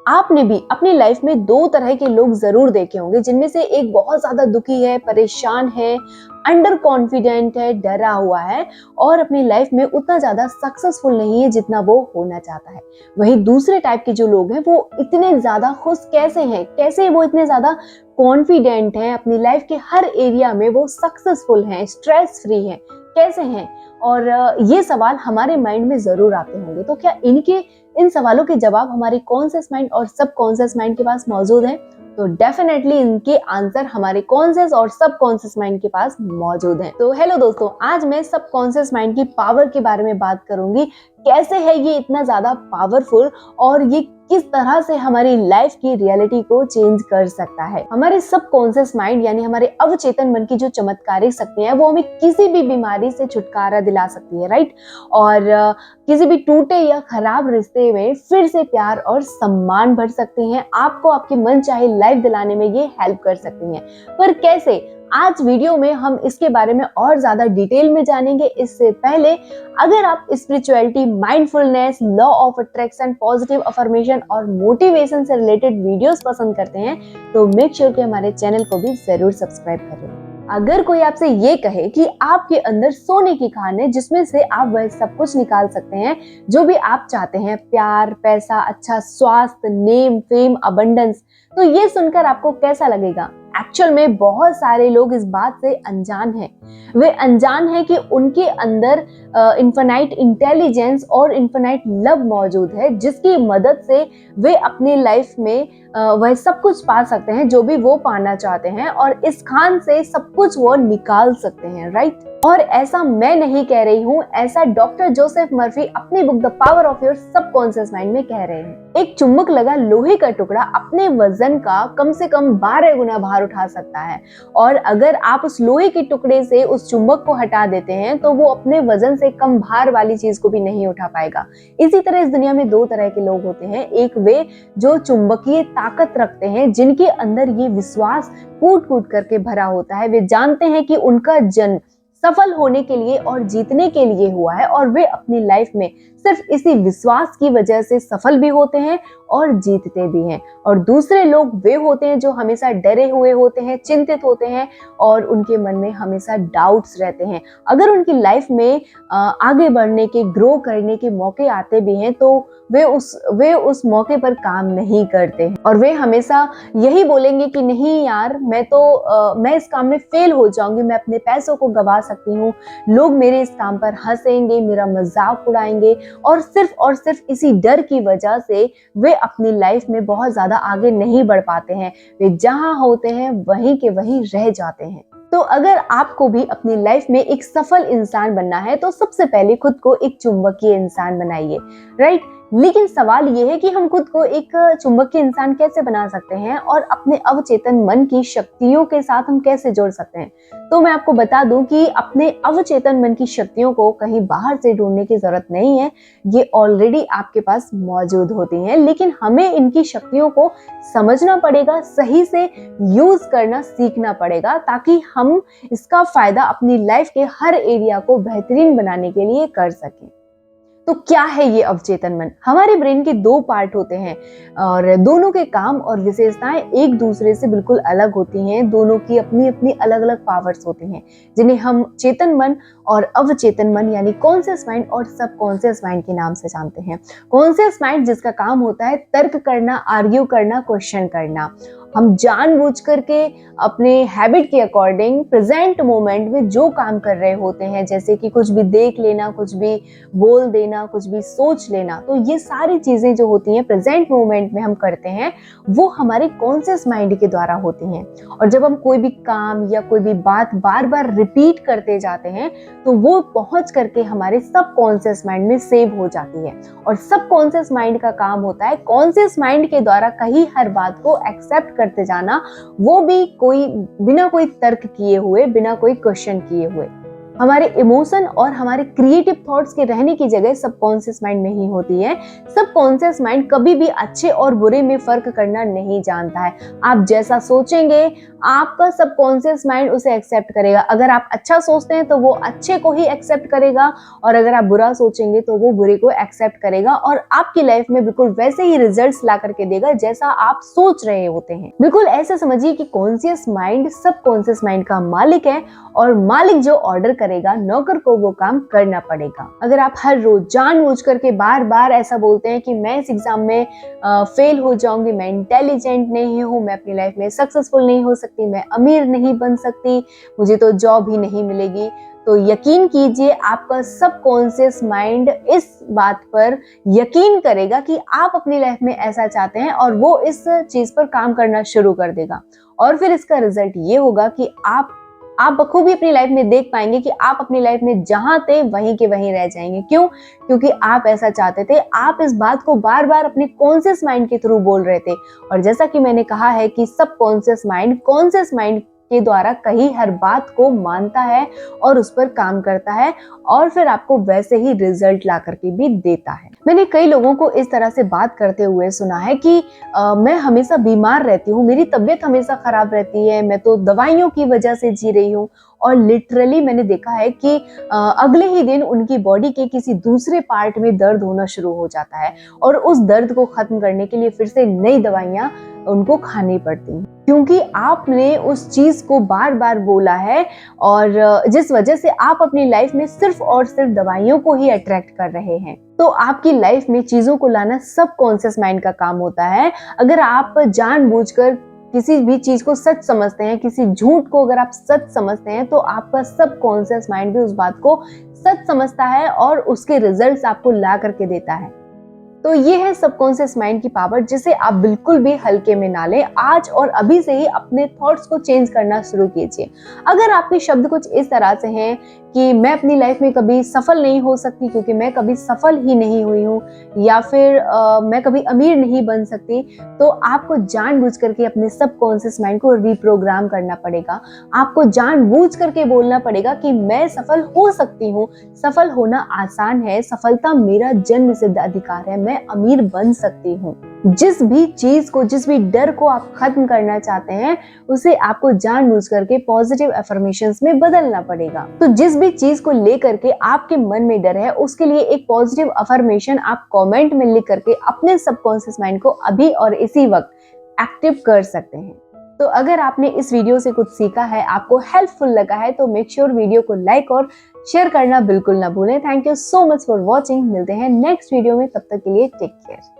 आपने भी अपनी लाइफ में दो तरह के लोग जरूर देखे होंगे, जिनमें से एक बहुत ज्यादा दुखी है, परेशान है, अंडर कॉन्फिडेंट है, डरा हुआ है और अपनी लाइफ में उतना ज्यादा सक्सेसफुल नहीं है जितना वो होना चाहता है। वहीं दूसरे टाइप के जो लोग हैं वो इतने ज्यादा खुश कैसे हैं, कैसे वो इतने ज्यादा कॉन्फिडेंट हैं, अपनी लाइफ के हर एरिया में वो सक्सेसफुल हैं, स्ट्रेस फ्री हैं, कैसे हैं। और ये सवाल हमारे माइंड में जरूर आते होंगे। तो क्या इन सवालों के जवाब हमारे कॉन्शियस माइंड और सब कॉन्शियस माइंड के पास मौजूद है? तो डेफिनेटली इनके आंसर हमारे कॉन्शियस और सब कॉन्शियस माइंड के पास मौजूद है। तो हेलो दोस्तों, आज मैं सब कॉन्शियस माइंड की पावर के बारे में बात करूंगी। कैसे है ये इतना ज्यादा पावरफुल और ये किस तरह से हमारी लाइफ की रियलिटी को चेंज कर सकता है। हमारे सब कॉन्शियस माइंड यानी हमारे अवचेतन मन की जो चमत्कारिक शक्तियां हैं वो हमें किसी भी बीमारी से छुटकारा दिला सकती है, राइट। और किसी भी टूटे या खराब रिश्ते में फिर से प्यार और सम्मान भर सकती हैं। आपको आपकी मन चाहे लाइफ दिलाने में ये हेल्प कर सकती हैं। पर कैसे, आज वीडियो में हम इसके बारे में और ज्यादा डिटेल में जानेंगे। इससे पहले अगर आप spirituality, mindfulness, law of attraction, positive affirmation और मोटिवेशन से रिलेटेड वीडियोस पसंद करते हैं तो मेक श्योर कि हमारे चैनल को भी जरूर सब्सक्राइब करें। अगर कोई आपसे ये कहे कि आपके अंदर सोने की खान है जिसमें से आप वह सब कुछ निकाल सकते हैं जो भी आप चाहते हैं, प्यार, पैसा, अच्छा स्वास्थ्य, नेम, फेम, अबंडेंस, तो ये सुनकर आपको कैसा लगेगा? एक्चुअल में बहुत सारे लोग इस बात से अनजान हैं। वे अनजान हैं कि उनके अंदर इन्फिनाइट इंटेलिजेंस और इन्फिनाइट लव मौजूद है, जिसकी मदद से वे अपनी लाइफ में वह सब कुछ पा सकते हैं जो भी वो पाना चाहते हैं और इस खान से सब कुछ वो निकाल सकते हैं, राइट। और ऐसा मैं नहीं कह रही हूँ, ऐसा डॉक्टर जोसेफ मर्फी अपनी book the power of your subconscious mind में कह रहे हैं। एक चुंबक लगा लोहे का टुकड़ा अपने वजन का कम से कम 12 गुना भार उठा सकता है और अगर आप उस लोहे के टुकड़े से उस चुंबक को हटा देते हैं तो वो अपने वजन से कम भार वाली चीज को भी नहीं उठा पाएगा। इसी तरह इस दुनिया में दो तरह के लोग होते हैं। एक वे जो चुंबकीय ताकत रखते हैं, जिनके अंदर ये विश्वास कूट कूट करके भरा होता है। वे जानते हैं कि उनका जन्म सफल होने के लिए और जीतने के लिए हुआ है और वे अपनी लाइफ में सिर्फ इसी विश्वास की वजह से सफल भी होते हैं और जीतते भी हैं। और दूसरे लोग वे होते हैं जो हमेशा डरे हुए होते हैं, चिंतित होते हैं और उनके मन में हमेशा डाउट्स रहते हैं। अगर उनकी लाइफ में आगे बढ़ने के, ग्रो करने के मौके आते भी हैं तो वे उस मौके पर काम नहीं करते हैं और वे हमेशा यही बोलेंगे कि नहीं यार, मैं इस काम में फेल हो जाऊंगी, मैं अपने पैसों को गवा सकती हूँ, लोग मेरे इस काम पर हंसेंगे, मेरा मजाक उड़ाएंगे। और सिर्फ इसी डर की वजह से वे अपनी लाइफ में बहुत ज्यादा आगे नहीं बढ़ पाते हैं। वे जहां होते हैं वहीं के वहीं रह जाते हैं। तो अगर आपको भी अपनी लाइफ में एक सफल इंसान बनना है तो सबसे पहले खुद को एक चुंबकीय इंसान बनाइए, राइट। लेकिन सवाल ये है कि हम खुद को एक चुंबकीय इंसान कैसे बना सकते हैं और अपने अवचेतन मन की शक्तियों के साथ हम कैसे जोड़ सकते हैं। तो मैं आपको बता दूं कि अपने अवचेतन मन की शक्तियों को कहीं बाहर से ढूंढने की जरूरत नहीं है, ये ऑलरेडी आपके पास मौजूद होती हैं। लेकिन हमें इनकी शक्तियों को समझना पड़ेगा, सही से यूज करना सीखना पड़ेगा ताकि हम इसका फायदा अपनी लाइफ के हर एरिया को बेहतरीन बनाने के लिए कर सकें। तो क्या है ये अवचेतन मन? हमारे ब्रेन के दो पार्ट होते हैं और दोनों के काम और विशेषताएं एक दूसरे से बिल्कुल अलग होती हैं। दोनों की अपनी अपनी अलग अलग पावर्स होती हैं, जिन्हें हम चेतन मन और अवचेतन मन यानी कॉन्शियस माइंड और सब कॉन्शियस माइंड के नाम से जानते हैं। कॉन्शियस माइंड जिसका काम होता है तर्क करना, आर्ग्यू करना, क्वेश्चन करना। हम जानबूझ करके अपने हैबिट के अकॉर्डिंग प्रेजेंट मोमेंट में जो काम कर रहे होते हैं, जैसे कि कुछ भी देख लेना, कुछ भी बोल देना, कुछ भी सोच लेना, तो ये सारी चीजें जो होती हैं प्रेजेंट मोमेंट में हम करते हैं वो हमारे कॉन्शियस माइंड के द्वारा होती हैं। और जब हम कोई भी काम या कोई भी बात बार बार रिपीट करते जाते हैं तो वो पहुंच करके हमारे सब कॉन्शियस माइंड में सेव हो जाती है। और सब कॉन्शियस माइंड का काम होता है कॉन्शियस माइंड के द्वारा कही हर बात को एक्सेप्ट करते जाना, वो भी बिना कोई तर्क किए हुए, बिना कोई क्वेश्चन किए हुए। हमारे इमोशन और हमारे क्रिएटिव थॉट्स के रहने की जगह सबकॉन्शियस माइंड में ही होती है। सबकॉन्शियस माइंड कभी भी अच्छे और बुरे में फर्क करना नहीं जानता है। आप जैसा सोचेंगे आपका सबकॉन्शियस माइंड उसे एक्सेप्ट करेगा। अगर आप अच्छा सोचते हैं तो वो अच्छे को ही एक्सेप्ट करेगा, और अगर आप बुरा सोचेंगे तो वो बुरे को एक्सेप्ट करेगा, और आपकी लाइफ में बिल्कुल वैसे ही रिजल्ट्स ला करके देगा जैसा आप सोच रहे होते हैं। बिल्कुल ऐसा समझिए कि कॉन्शियस माइंड सबकॉन्शियस माइंड का मालिक है, और मालिक जो ऑर्डर करेगा नौकर को वो काम करना पड़ेगा। अगर आप हर रोज जानबूझ करके बार बार ऐसा बोलते हैं कि मैं इस एग्जाम में फेल हो जाऊंगी, मैं इंटेलिजेंट नहीं हूँ, मैं अपनी लाइफ में सक्सेसफुल नहीं हो सकती, मैं अमीर नहीं बन सकती, मुझे तो जॉब ही नहीं मिलेगी, तो यकीन कीजिए आपका सबकॉन्शियस माइंड इस बात पर यकीन करेगा कि आप अपनी लाइफ में ऐसा चाहते हैं, और वो इस चीज पर काम करना शुरू कर देगा। और फिर इसका रिजल्ट ये होगा कि आप बखूबी अपनी लाइफ में देख पाएंगे कि आप अपनी लाइफ में जहां थे वहीं के वहीं रह जाएंगे। क्यों? क्योंकि आप ऐसा चाहते थे, आप इस बात को बार बार अपने कॉन्शियस माइंड के थ्रू बोल रहे थे। और जैसा कि मैंने कहा है कि सबकॉन्शियस माइंड कॉन्शियस माइंड के द्वारा कही हर बात को मानता है और उस पर काम करता है, और फिर आपको वैसे ही रिजल्ट ला करके भी देता है। मैंने कई लोगों को इस तरह से बात करते हुए सुना है कि मैं हमेशा बीमार रहती हूँ, मेरी तबीयत हमेशा खराब रहती है, मैं तो दवाइयों की वजह से जी रही हूँ। और लिटरली मैंने देखा है कि अगले ही दिन उनकी बॉडी के किसी दूसरे पार्ट में दर्द होना शुरू हो जाता है, और उस दर्द को खत्म करने के लिए फिर से नई दवाइयां उनको खानी पड़ती हैं, क्योंकि आपने उस चीज को बार बार बोला है, और जिस वजह से आप अपनी लाइफ में सिर्फ और सिर्फ दवाइयों को ही अट्रैक्ट कर रहे हैं। तो आपकी लाइफ में चीजों को लाना सबकॉन्शियस माइंड का काम होता है। अगर आप जानबूझकर किसी भी चीज को सच समझते हैं, किसी झूठ को अगर आप सच समझते हैं, तो आपका सबकॉन्शियस माइंड भी उस बात को सच समझता है और उसके रिजल्ट्स आपको ला करके देता है। तो ये है सबकॉन्शियस माइंड की पावर, जिसे आप बिल्कुल भी हल्के में ना लें। आज और अभी से ही अपने थॉट्स को चेंज करना शुरू कीजिए। अगर आपके शब्द कुछ इस तरह से हैं कि मैं अपनी लाइफ में कभी सफल नहीं हो सकती क्योंकि मैं कभी सफल ही नहीं हुई हूँ, या फिर मैं कभी अमीर नहीं बन सकती, तो आपको जानबूझ करके अपने सबकॉन्शियस माइंड को रिप्रोग्राम करना पड़ेगा। आपको जानबूझ करके बोलना पड़ेगा कि मैं सफल हो सकती हूँ, सफल होना आसान है, सफलता मेरा जन्म सिद्ध अधिकार है, मैं अमीर बन सकती हूँ। जिस भी चीज को, जिस भी डर को आप खत्म करना चाहते हैं, उसे आपको जानबूझ करके पॉजिटिव अफर्मेशंस में बदलना पड़ेगा। तो जिस भी चीज को लेकर के आपके मन में डर है, उसके लिए एक पॉजिटिव अफर्मेशन आप कमेंट में लिख करके अपने सबकॉन्शियस माइंड को अभी और इसी वक्त एक्टिव कर सकते हैं। तो अगर आपने इस वीडियो से कुछ सीखा है, आपको हेल्पफुल लगा है, तो मेक श्योर वीडियो को लाइक और शेयर करना बिल्कुल ना भूलें। Thank you so much for watching. मिलते हैं नेक्स्ट वीडियो में, तब तक के लिए टेक केयर।